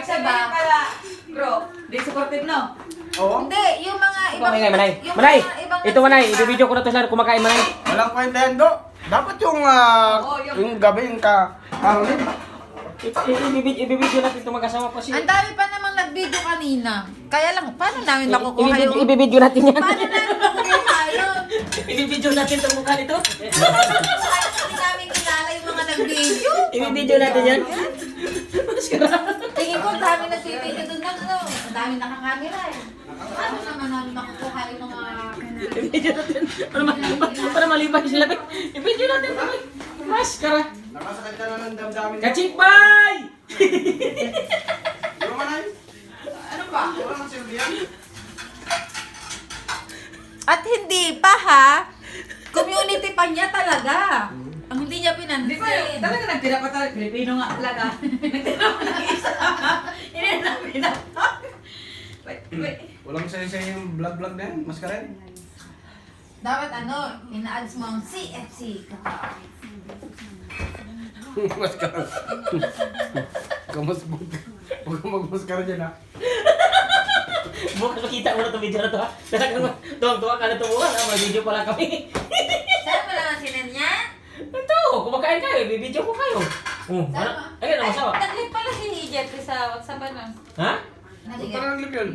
sabihin pala, bro, di supportive no? Oo. Hindi, yung mga ibang... Manay, Manay. yung Manay! mga ibang Ito Manay, nagsisimba. ibibideo ko na to sila kumakain Manay. Walang kwenta yan, do. Dapat yung, yung gabi, yung kahangin. Ibibideo natin ito mag-asawa pa siya. Ang dami pa namang nag-video kanina. Kaya lang, paano namin makukuha yung... Ibibideo natin yan. Paano namin makukuha yun? Ibibideo natin itong mukha nito. Hindi namin kilala yung mga nag-video. Ibibideo natin yan. Tingin ko, ang dami nag-video doon na, ano. Ang dami nakakamera eh. Paano naman namin makukuha yung mga... Ibibideo natin. Para malibay sila. Ibibideo natin ito. Maskara. Nakasakit ka na ng damdamin. Kachikbay! Di ba, Manay? Ano ba? Wala nang silbihan. At hindi pa ha, community pa niya talaga. Ang hindi niya pinansin. Talaga nagtira pa talaga. Pilipino nga talaga. Nagtira pa ng isa. Hindi na pinapa. Wait. Walang sayo-sayo yung vlog-vlog na yan. Maskara. Dapat ano, ina-ads mo ang CFC. Maskara. Huwag kang magmaskara dyan, ha? Bukas makita mo na itong video na to ha. Talagang tuwang-tuwa ka na ito bukas ha. Mag-video pala kami. Saan mo lang ang sinan niya? Ito, kumakain kayo. Ibibideo ko kayo. Ayun ang masawa. Nag-live pala si Jeffrey sa WhatsApp ano. Ha? Huwag ka nang lip yun.